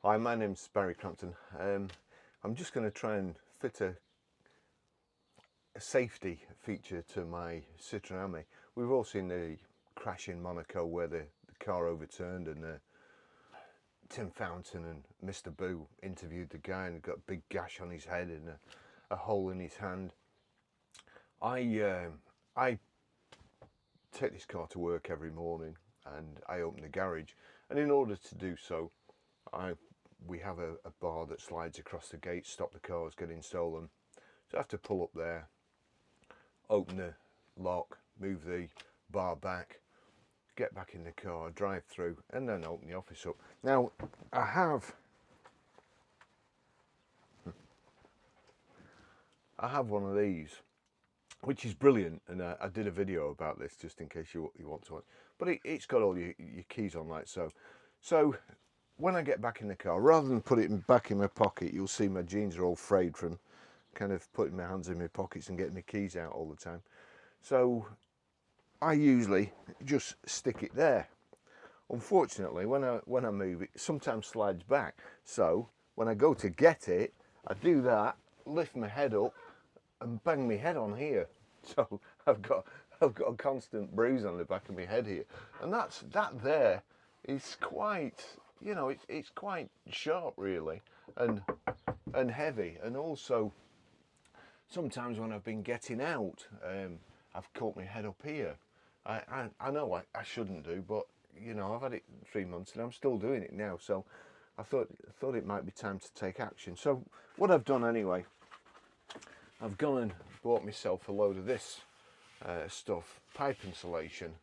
Hi, my name's Barry Crampton. I'm just going to try and fit a safety feature to my Citroen Ami. We've all seen the crash in Monaco where the car overturned and Tim Fountain and Mr. Boo interviewed the guy and got a big gash on his head and a hole in his hand. I take this car to work every morning and I open the garage, and in order to do so we have a bar that slides across the gate, stop the cars getting stolen. So I have to pull up there, open the lock, move the bar back, get back in the car, drive through, and then open the office up. Now I have one of these, which is brilliant, and I did a video about this just in case you want to watch. But it's got all your keys on like so. So when I get back in the car, rather than put it back in my pocket, you'll see my jeans are all frayed from kind of putting my hands in my pockets and getting my keys out all the time. So I usually just stick it there. Unfortunately, when I move it, sometimes slides back. So when I go to get it, I do that, lift my head up, and bang my head on here. So I've got a constant bruise on the back of my head here, and that there is quite, you know, it's quite sharp really, and heavy, and also sometimes when I've been getting out, I've caught my head up here. I know I shouldn't do, but you know, I've had it 3 months and I'm still doing it now, so I thought it might be time to take action. So what I've done anyway, I've gone and bought myself a load of this stuff, pipe insulation.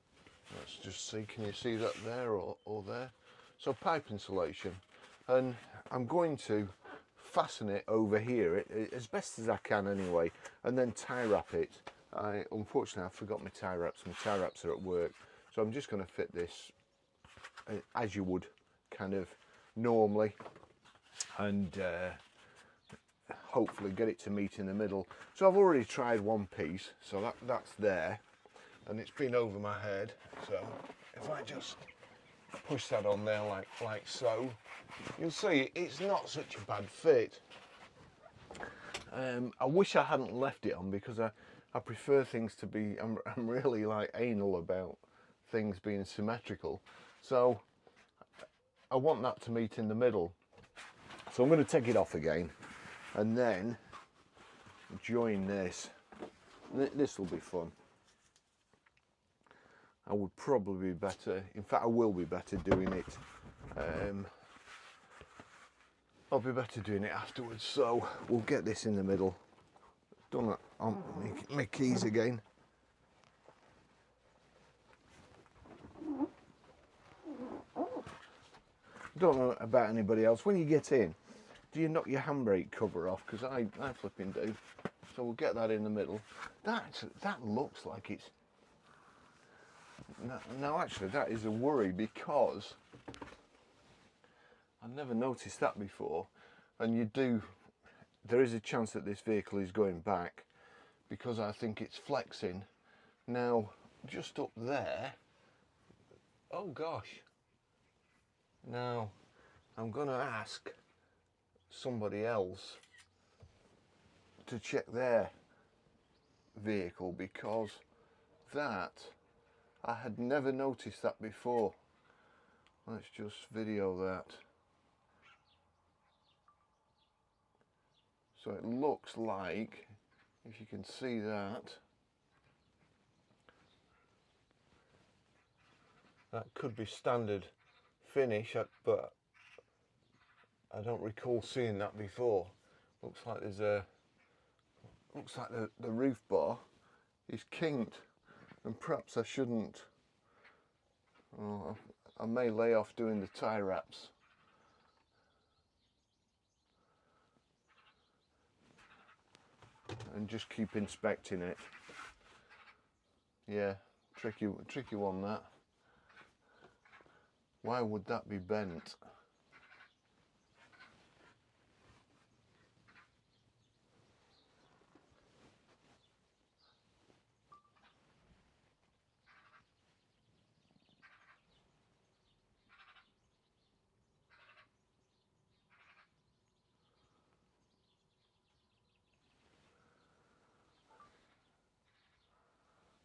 Let's just see, can you see that there or there? So pipe insulation, and I'm going to fasten it over here as best as I can anyway, and then tie wrap it. Unfortunately I forgot my tie wraps. My tie wraps are at work, so I'm just going to fit this as you would kind of normally, and hopefully get it to meet in the middle. So I've already tried one piece, so that's there, and it's been over my head. So if I just push that on there like so, you'll see it's not such a bad fit. I wish I hadn't left it on, because I prefer things to be, I'm really like anal about things being symmetrical, so I want that to meet in the middle. So I'm going to take it off again and then join this. This will be fun. I would probably be better, in fact I will be better doing it, I'll be better doing it afterwards. So we'll get this in the middle. Done that on my keys again. Don't know about anybody else, when you get in, do you knock your handbrake cover off? Because I flipping do. So we'll get that in the middle. That looks like it's, now actually that is a worry, because I've never noticed that before, and there is a chance that this vehicle is going back, because I think it's flexing. Now just up there, oh gosh, now I'm going to ask somebody else to check their vehicle, because that, I had never noticed that before. Let's just video that. So it looks like, if you can see that could be standard finish, but I don't recall seeing that before. Looks like the roof bar is kinked, and perhaps I shouldn't. Oh, I may lay off doing the tie wraps. And just keep inspecting it. Yeah, tricky one that. Why would that be bent?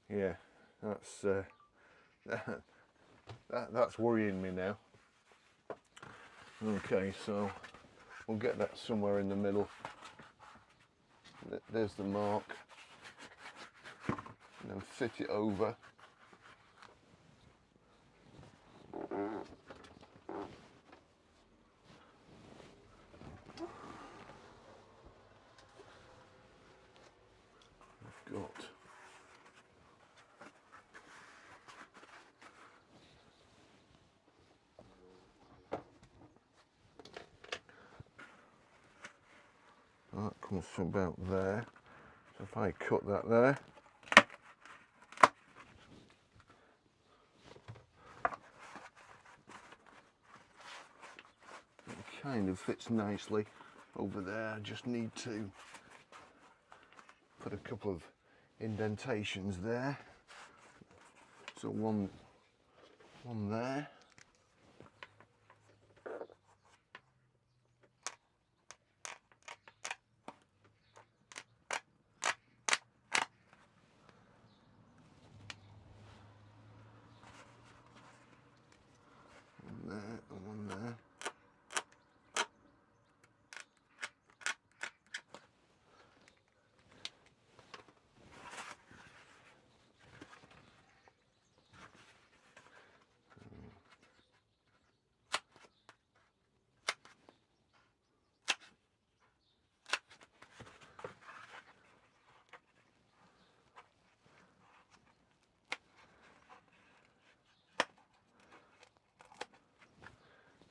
yeah, that's that's worrying me now. Okay, so we'll get that somewhere in the middle. There's the mark, and then fit it over. I've got that comes from about there. So if I cut that there, it kind of fits nicely over there. I just need to put a couple of indentations there. So one there. One there and one there.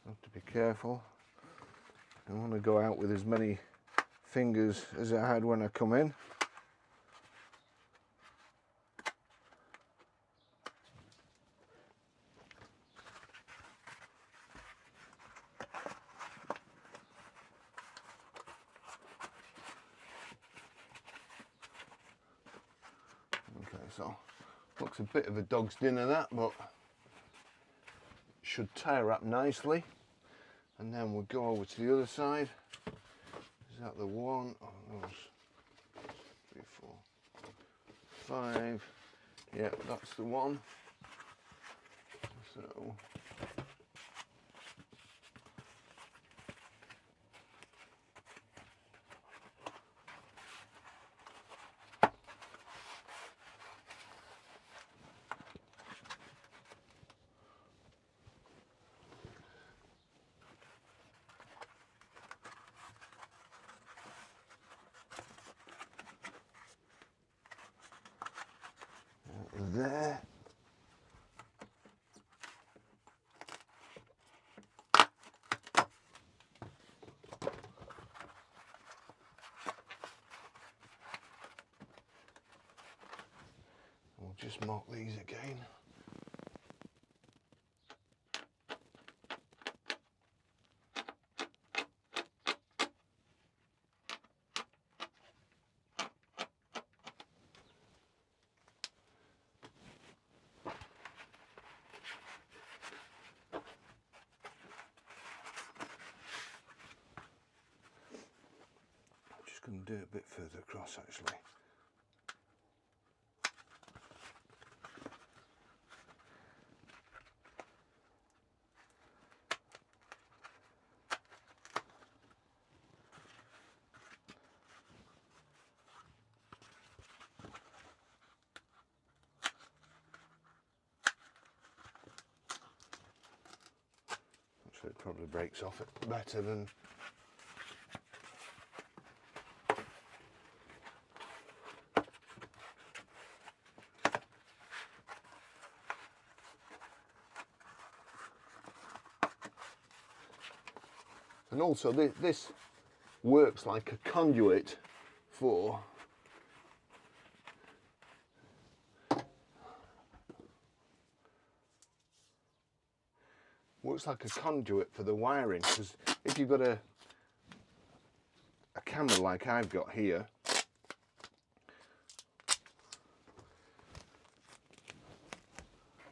Have to be careful. I don't want to go out with as many fingers as I had when I come in. Okay, so looks a bit of a dog's dinner that, but should tear up nicely. And then we'll go over to the other side. Is that the one? Oh, those 3, 4, 5. Yeah, that's the one. So there. We'll just mark these again. Going to do it a bit further across actually. So it probably breaks off it better than and also this works like a conduit for the wiring, because if you've got a camera like I've got here,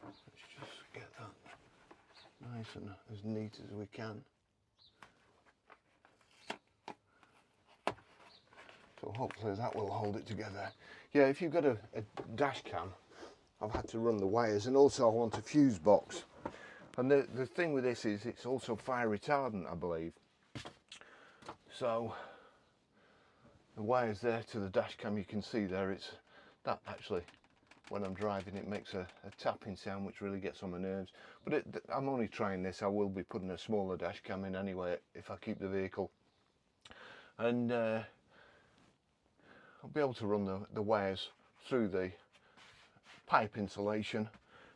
let's just get that nice and as neat as we can. So hopefully that will hold it together. Yeah, if you've got a dash cam I've had to run the wires, and also I want a fuse box. And the thing with this is it's also fire retardant, I believe. So the wires there to the dash cam, you can see there, it's that actually, when I'm driving, it makes a tapping sound which really gets on my nerves. But I'm only trying this. I will be putting a smaller dash cam in anyway if I keep the vehicle. And I'll be able to run the wires through the pipe insulation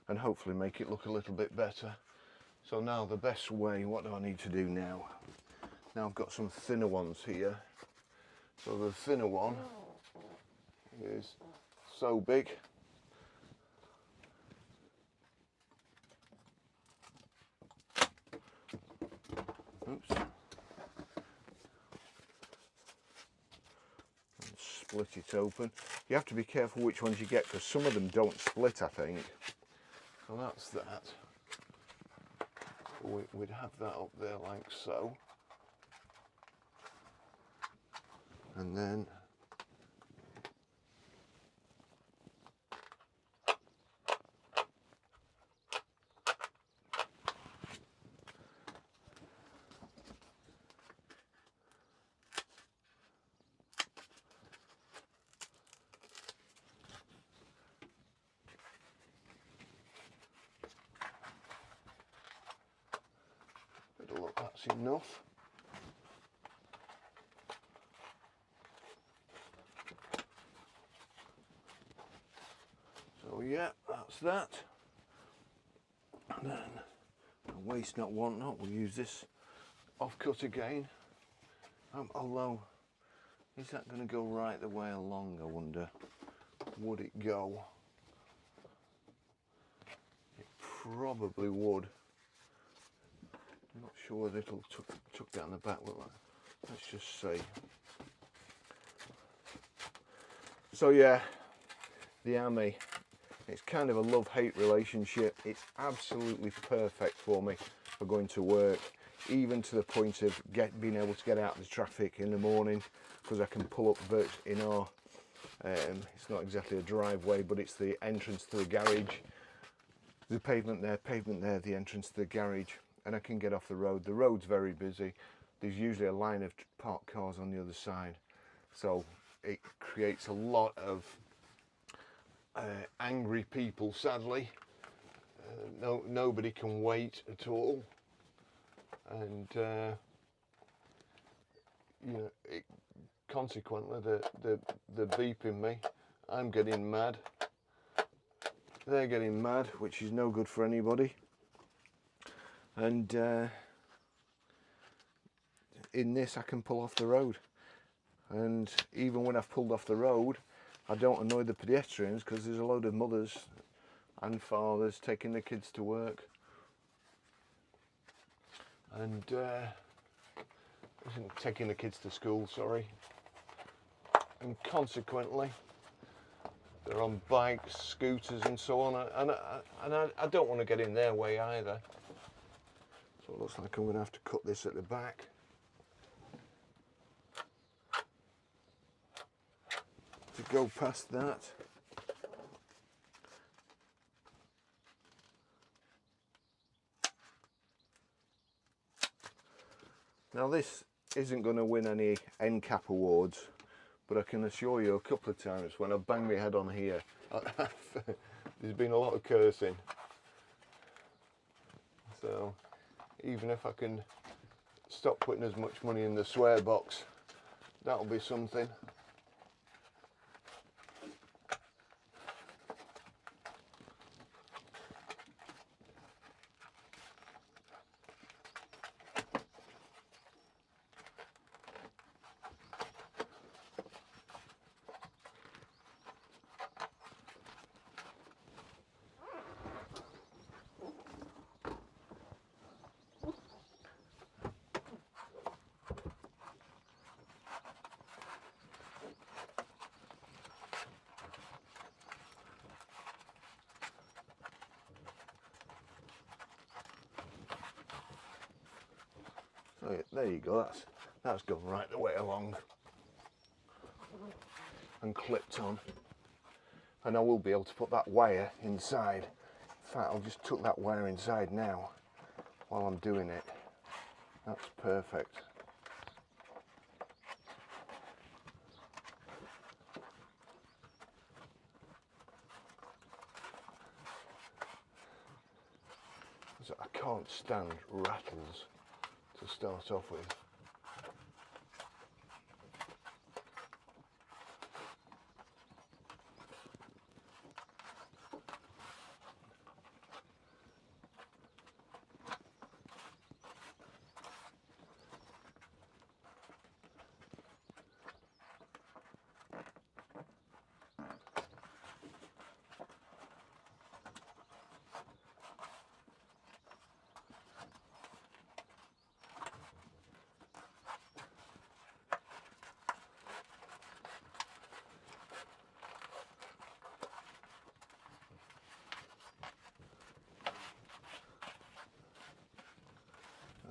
and hopefully make it look a little bit better. So now the best way, what do I need to do now? Now I've got some thinner ones here. So the thinner one is so big. Oops. And split it open. You have to be careful which ones you get because some of them don't split, I think. So that's that. We'd have that up there like so. And then look, that's enough. So yeah, that's that. And then waste not, want not, we'll use this offcut again. Although, is that going to go right the way along, I wonder? Would it go? It probably would. I'm not sure whether it'll tuck down the back. Let's just see. So yeah, the Ami, it's kind of a love-hate relationship. It's absolutely perfect for me for going to work, even to the point of being able to get out of the traffic in the morning, because I can pull up in our, it's not exactly a driveway, but it's the entrance to the garage. There's a pavement there, the entrance to the garage, and I can get off the road. The road's very busy. There's usually a line of parked cars on the other side, so it creates a lot of angry people, sadly. Nobody can wait at all, and you know, consequently they're beeping me. I'm getting mad. They're getting mad, which is no good for anybody. And in this, I can pull off the road, and even when I've pulled off the road, I don't annoy the pedestrians because there's a load of mothers and fathers taking their kids to work, and taking the kids to school, sorry, and consequently they're on bikes, scooters and so on, and I don't want to get in their way either. So it looks like I'm going to have to cut this at the back. To go past that. Now this isn't going to win any NCAP awards, but I can assure you a couple of times when I've banged my head on here, there's been a lot of cursing. So even if I can stop putting as much money in the swear box, that'll be something. So there you go, that's gone right the way along and clipped on. and I will be able to put that wire inside. In fact, I'll just tuck that wire inside now while I'm doing it. That's perfect. So I can't stand rattles to start off with.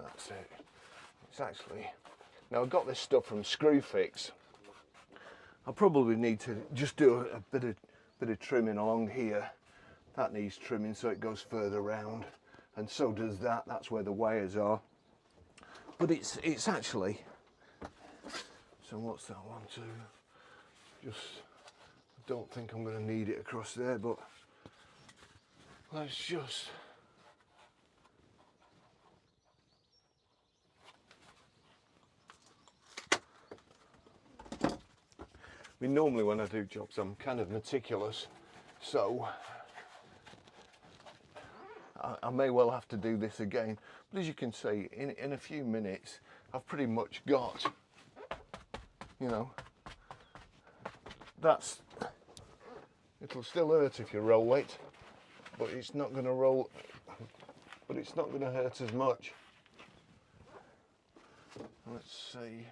That's it. It's actually, now I've got this stuff from Screwfix. I probably need to just do a bit of trimming along here. That needs trimming so it goes further round, and so does that. That's where the wires are. But it's actually, so what's that one to? Just, I don't think I'm going to need it across there, but let's just. I mean, normally when I do jobs, I'm kind of meticulous, so I may well have to do this again. But as you can see, in a few minutes, I've pretty much got, you know, that's, it'll still hurt if you roll it, but it's not going to roll, but it's not going to hurt as much. Let's see,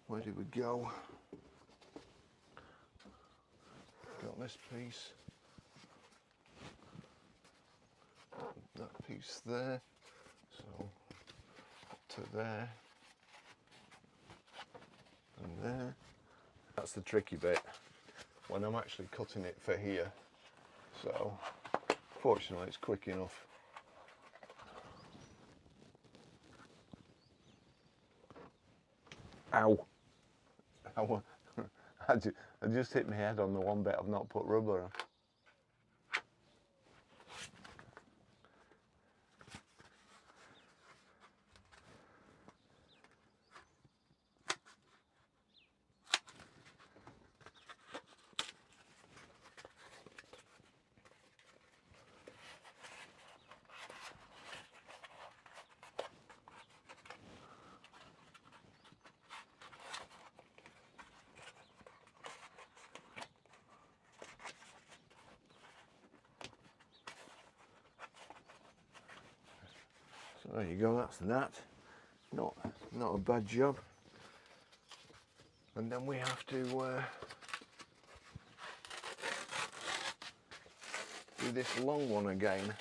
where did we go? Got this piece, that piece there, so up to there and there. That's the tricky bit when I'm actually cutting it for here, so fortunately it's quick enough. Ow! Ow. I just hit my head on the one bit I've not put rubber on. So there you go, that's that. Not a bad job. And then we have to do this long one again.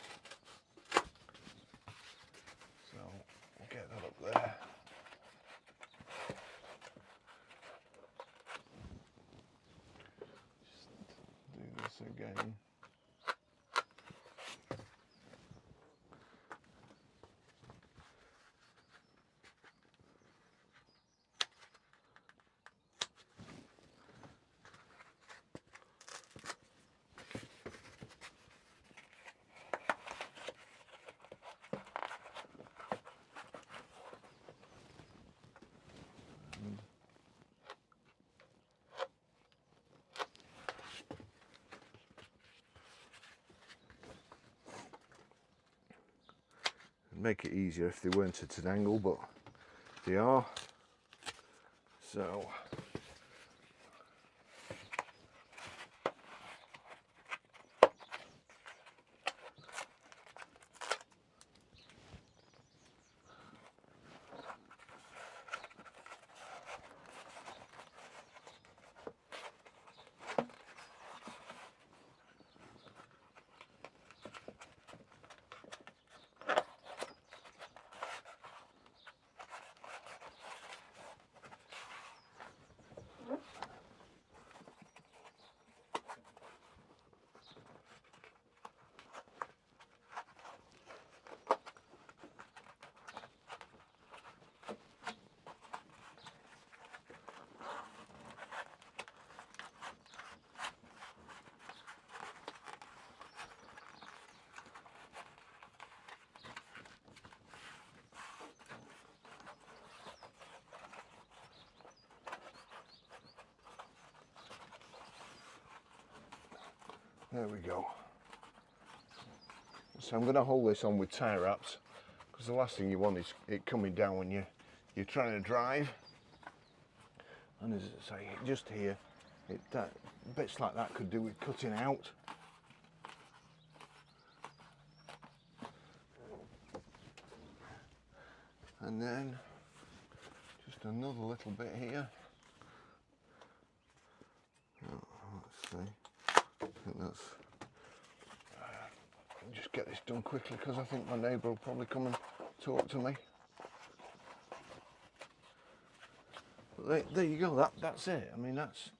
So we'll get that up there. Just do this again. Make it easier if they weren't at an angle, but they are. So There we go. So I'm going to hold this on with tie wraps, because the last thing you want is it coming down when you're trying to drive. And as I say, just here, bits like that could do with cutting out. And then just another little bit here. Oh, let's see. I think that's. Just get this done quickly because I think my neighbour will probably come and talk to me. There you go. That's it. I mean, that's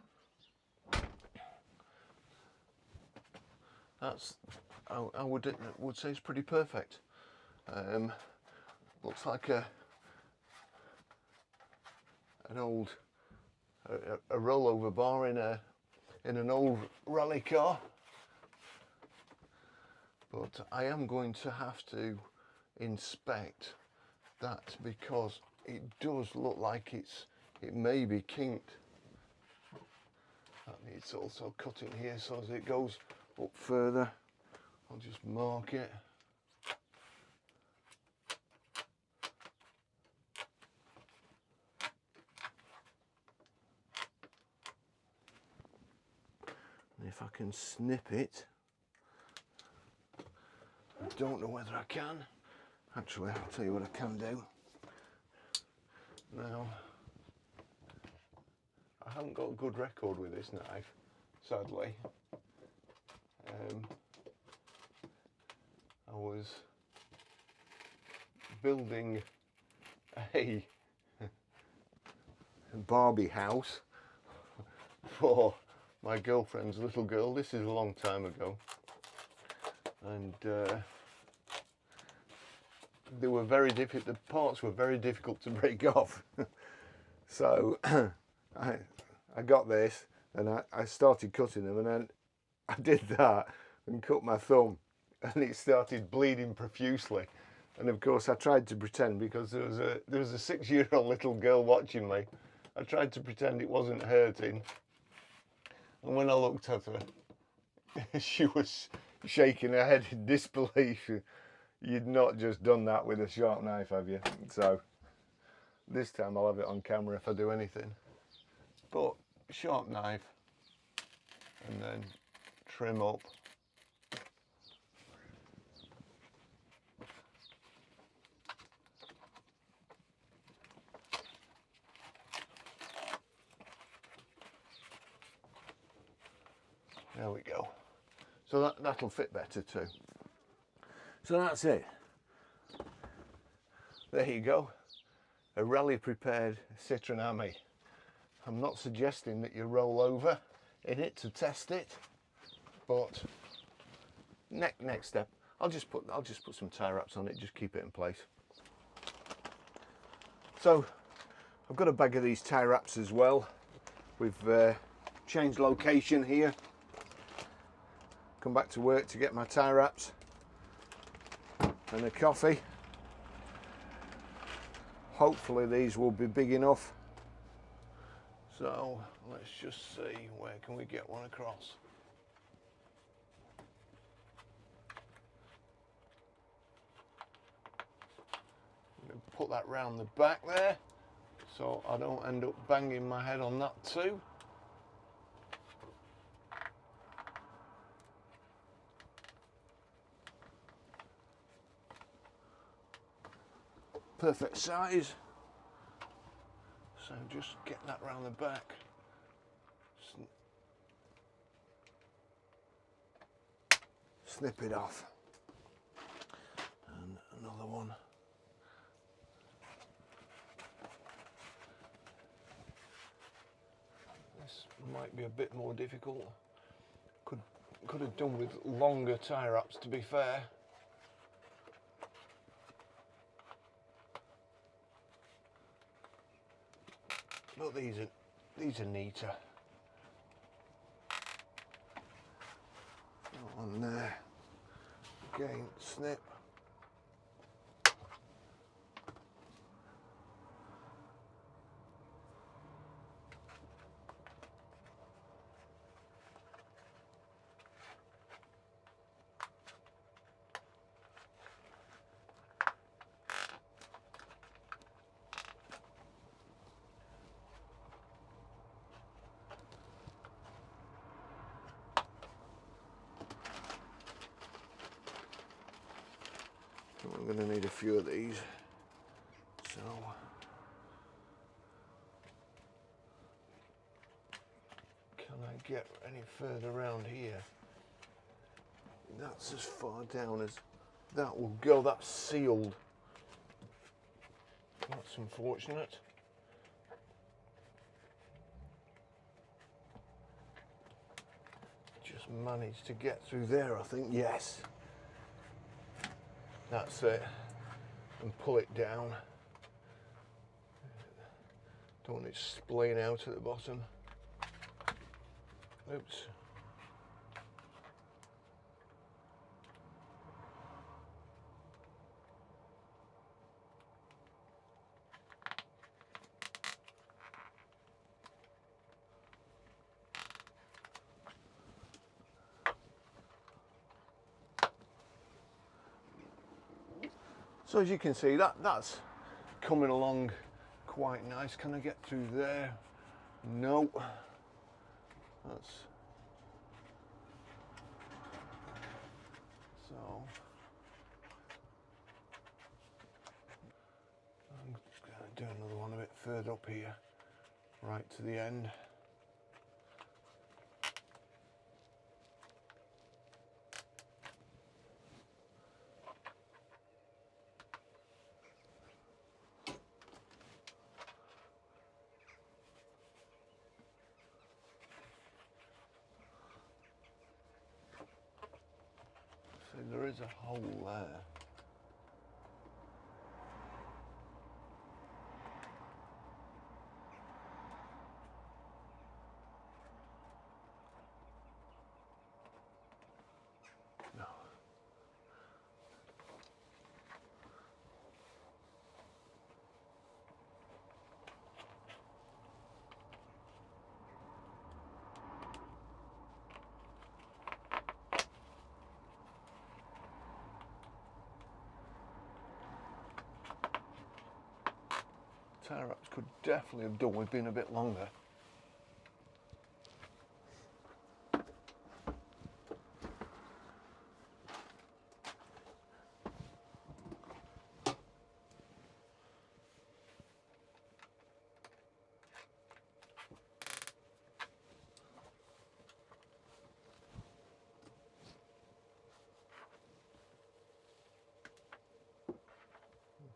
I would say it's pretty perfect. Looks like an old a rollover bar in an old rally car. But I am going to have to inspect that because it does look like it may be kinked. That needs also cutting here, so as it goes up further, I'll just mark it. And if I can snip it, I don't know whether I can. Actually, I'll tell you what I can do. Now, I haven't got a good record with this knife, sadly. I was building a Barbie house for my girlfriend's little girl. This is a long time ago. And they were very difficult. The parts were very difficult to break off. So I got this and I started cutting them, and then I did that and cut my thumb, and it started bleeding profusely. And of course I tried to pretend, because there was a 6-year-old little girl watching me. I tried to pretend it wasn't hurting, and when I looked at her, she was shaking her head in disbelief. You'd not just done that with a sharp knife, have you? So this time I'll have it on camera if I do anything. But sharp knife, and then trim up. There we go. So that'll fit better too. So that's it. There you go. A rally prepared Citroen Ami. I'm not suggesting that you roll over in it to test it, but next step, I'll just put some tie wraps on it, just keep it in place. So I've got a bag of these tie wraps as well. We've changed location here. Come back to work to get my tie wraps and a coffee. Hopefully these will be big enough. So let's just see, where can we get one across? I'm going to put that round the back there so I don't end up banging my head on that too. Perfect size. So just get that round the back. Snip it off. And another one. This might be a bit more difficult. Could have done with longer tie wraps, to be fair. But these are neater. On there. Again, snip. I'm going to need a few of these. So can I get any further around here? That's as far down as that will go. That's sealed. That's unfortunate. Just managed to get through there, I think. Yes. That's it. And pull it down. Don't want it splaying out at the bottom. Oops. So as you can see, that's coming along quite nice. Can I get through there? No. That's so. I'm just going to do another one a bit further up here, right to the end. There is a hole there. No. Tear-ups could definitely have done with being a bit longer.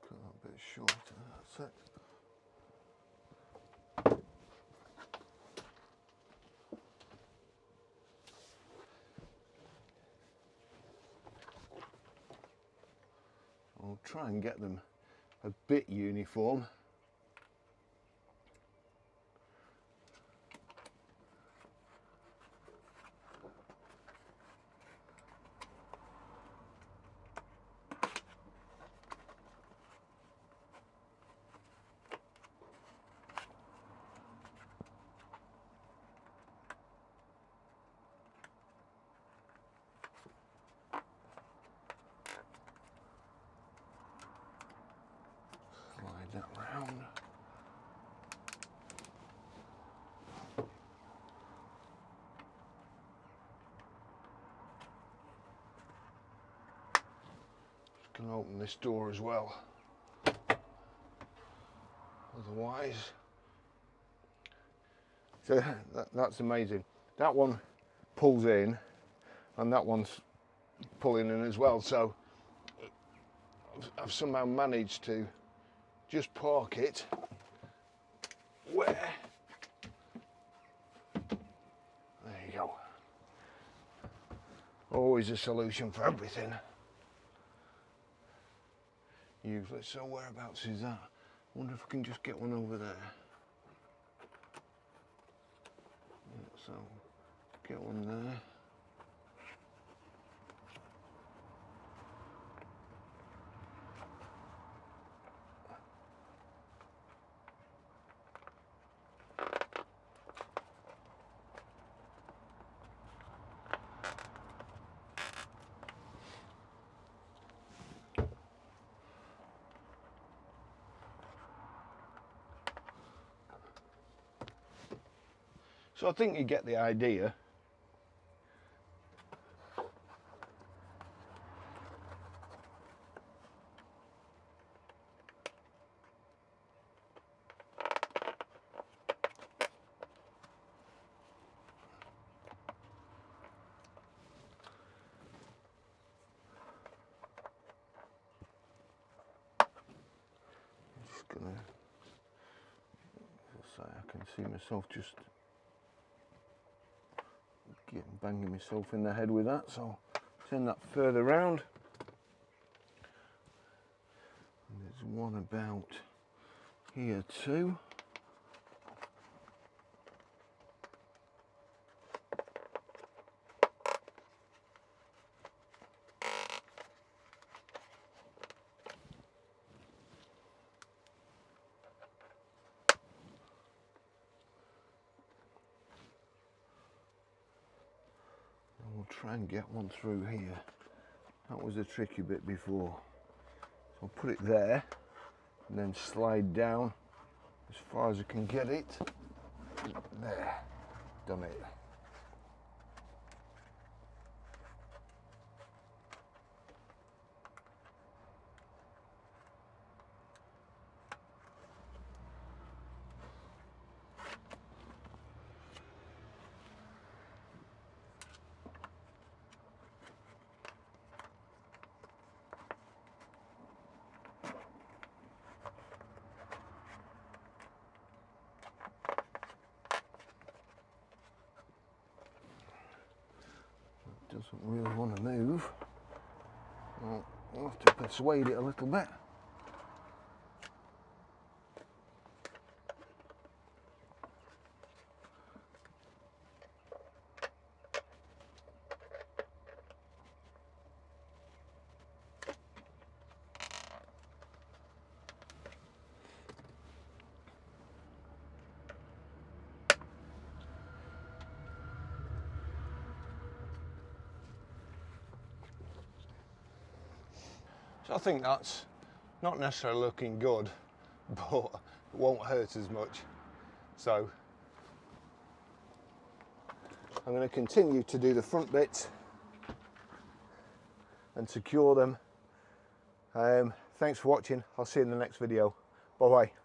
Put that a bit shorter, that's it. I'll try and get them a bit uniform. Slide that round. Just going to open this door as well. Otherwise, so that's amazing. That one pulls in, and that one's pulling in as well. So I've somehow managed to just park it where, there you go. Always a solution for everything. Usually. So whereabouts is that? I wonder if I can just get one over there. So get one there. So I think you get the idea. gonna say I can see myself just banging myself in the head with that, so send that further round. And there's one about here too. We'll try and get one through here. That was a tricky bit before. So I'll put it there and then slide down as far as I can get it. There, done it. Doesn't really want to move. I'll have to persuade it a little bit. So I think that's not necessarily looking good, but it won't hurt as much. So I'm going to continue to do the front bits and secure them. Thanks for watching. I'll see you in the next video. Bye bye.